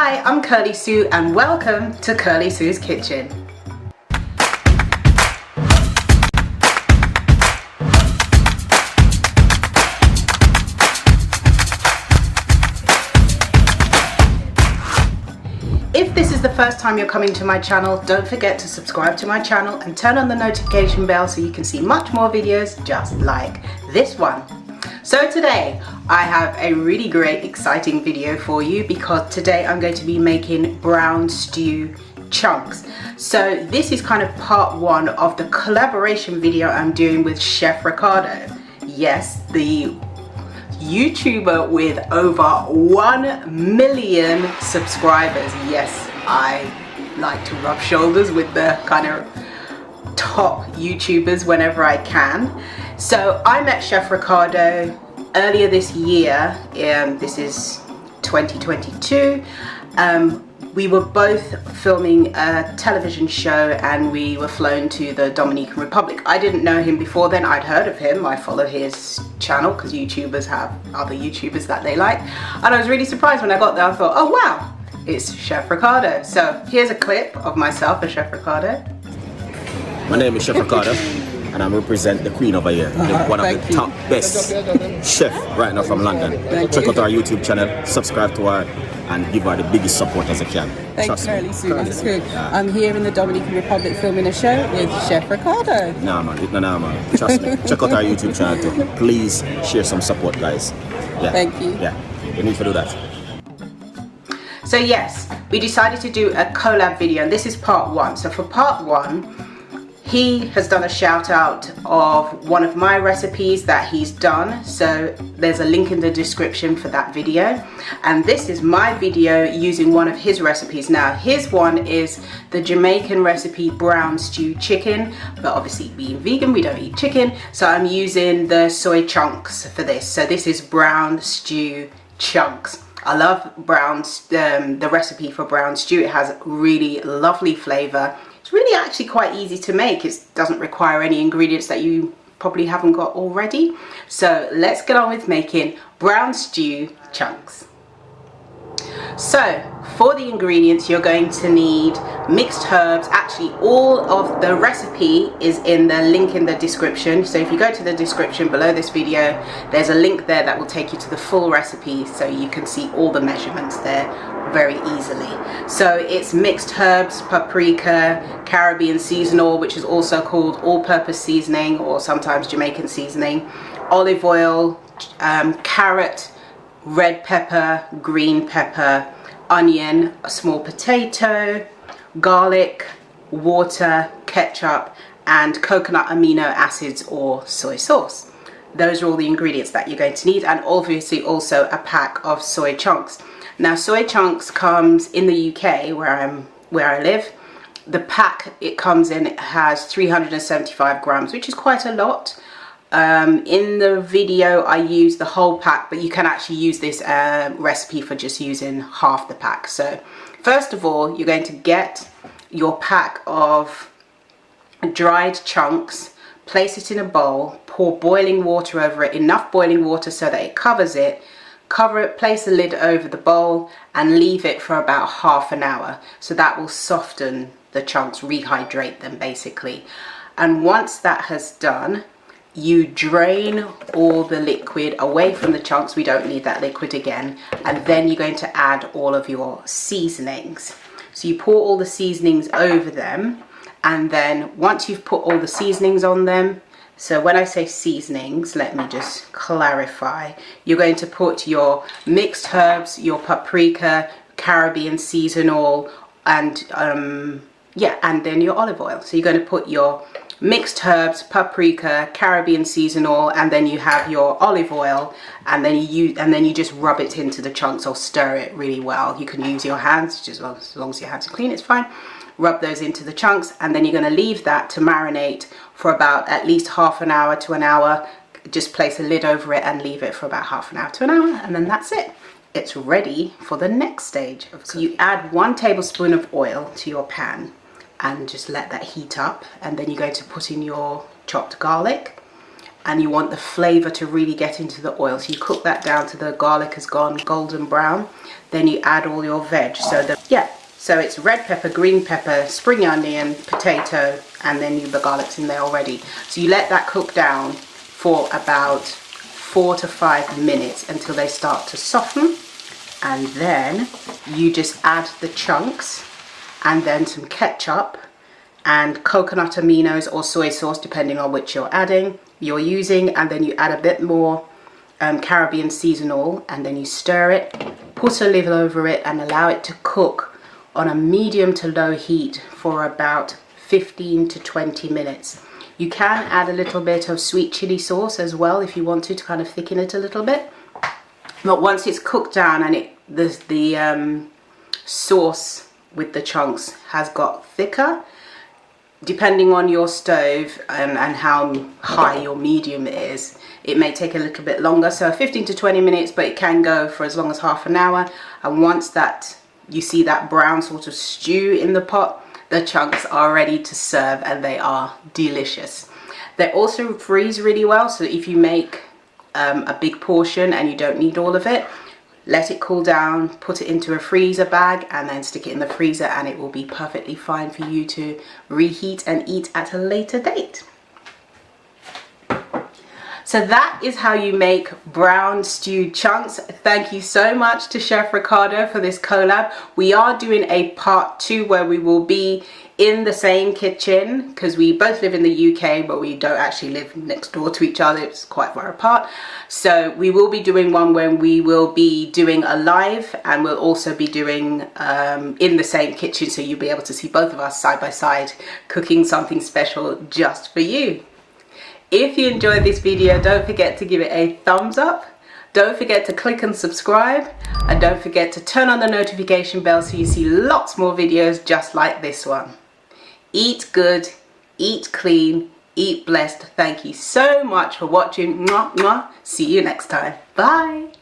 Hi, I'm Kirly-sue and welcome to Kirly-sue's Kitchen. If this is the first time you're coming to my channel, don't forget to subscribe to my channel and turn on the notification bell so you can see much more videos just like this one. So today I have a really great exciting video for you because today I'm going to be making brown stew chunks. So this is kind of part one of the collaboration video I'm doing with Chef Ricardo. Yes, the YouTuber with over 1 million subscribers. Yes, I like to rub shoulders with the kind of top YouTubers whenever I can. So I met Chef Ricardo earlier this year, this is 2022. We were both filming a television show and we were flown to the Dominican Republic. I didn't know him before then. I'd heard of him. I follow his channel because YouTubers have other YouTubers that they like. And I was really surprised when I got there. I thought, oh wow, it's Chef Ricardo. So here's a clip of myself and Chef Ricardo. My name is Chef Ricardo and I represent the Queen over here, one of the top best chef right now from London. Check out our YouTube channel, subscribe to her, and give her the biggest support as I can. Thanks, Kirly-sue. That's good. I'm here in the Dominican Republic filming a show with Chef Ricardo. Nah man, trust me. Check out our YouTube channel too. Please share some support, guys. Yeah. Thank you. Yeah, you need to do that. So yes, we decided to do a collab video and this is part one. So for part one, he has done a shout out of one of my recipes that he's done. So there's a link in the description for that video. And this is my video using one of his recipes. Now his one is the Jamaican recipe brown stew chicken, but obviously being vegan, we don't eat chicken. So I'm using the soy chunks for this. So this is brown stew chunks. I love the recipe for brown stew. It has really lovely flavor. It's really actually quite easy to make. It doesn't require any ingredients that you probably haven't got already. So let's get on with making brown stew chunks. So for the ingredients, you're going to need mixed herbs. Actually, all of the recipe is in the link in the description. So if you go to the description below this video, there's a link there that will take you to the full recipe so you can see all the measurements there very easily. So it's mixed herbs, paprika, Caribbean seasonal, which is also called all-purpose seasoning or sometimes Jamaican seasoning, olive oil, carrot, red pepper, green pepper, onion, a small potato, garlic, water, ketchup, and coconut amino acids or soy sauce. Those are all the ingredients that you're going to need, and obviously also a pack of soy chunks. Now soy chunks comes in the UK where I live. The pack it comes in has 375 grams, which is quite a lot. In the video I use the whole pack, but you can actually use this recipe for just using half the pack. So first of all, you're going to get your pack of dried chunks, place it in a bowl, pour boiling water over it, enough boiling water so that it covers it. Cover it, place a lid over the bowl and leave it for about half an hour. So that will soften the chunks, rehydrate them basically. And once that has done, you drain all the liquid away from the chunks. We don't need that liquid again. And then you're going to add all of your seasonings. So you pour all the seasonings over them. And then once you've put all the seasonings on them, so when I say seasonings, let me just clarify. You're going to put your mixed herbs, your paprika, Caribbean seasonal, and and then your olive oil. So you're going to put your mixed herbs, paprika, Caribbean seasonal, and then you have your olive oil, and then you just rub it into the chunks or stir it really well. You can use your hands, just as long as your hands are clean, it's fine. Rub those into the chunks, and then you're going to leave that to marinate for about at least half an hour to an hour. Just place a lid over it and leave it for about half an hour to an hour, and then that's it. It's ready for the next stage. So you add 1 tablespoon of oil to your pan and just let that heat up, and then you're going to put in your chopped garlic, and you want the flavor to really get into the oil. So you cook that down to the garlic has gone golden brown. Then you add all your veg. So it's red pepper, green pepper, spring onion, potato, and then the garlic's in there already. So you let that cook down for about 4 to 5 minutes until they start to soften. And then you just add the chunks and then some ketchup and coconut aminos or soy sauce, depending on which you're using, and then you add a bit more Caribbean seasonal, and then you stir it, put a lid over it, and allow it to cook on a medium to low heat for about 15 to 20 minutes. You can add a little bit of sweet chili sauce as well if you want to kind of thicken it a little bit. But once it's cooked down and the sauce with the chunks has got thicker, depending on your stove and how high your medium is, it may take a little bit longer, so 15 to 20 minutes, but it can go for as long as half an hour. And once that you see that brown sort of stew in the pot, the chunks are ready to serve, and they are delicious. They also freeze really well, so if you make a big portion and you don't need all of it, let it cool down, put it into a freezer bag, and then stick it in the freezer, and it will be perfectly fine for you to reheat and eat at a later date. So that is how you make brown stewed chunks. Thank you so much to Chef Ricardo for this collab. We are doing a part 2 where we will be in the same kitchen, because we both live in the UK, but we don't actually live next door to each other. It's quite far apart. So we will be doing one where we will be doing a live, and we'll also be doing in the same kitchen, so you'll be able to see both of us side by side cooking something special just for you. If you enjoyed this video, don't forget to give it a thumbs up. Don't forget to click and subscribe, and don't forget to turn on the notification bell so you see lots more videos just like this one. Eat good, eat clean, eat blessed. Thank you so much for watching. Mwah, mwah. See you next time. Bye.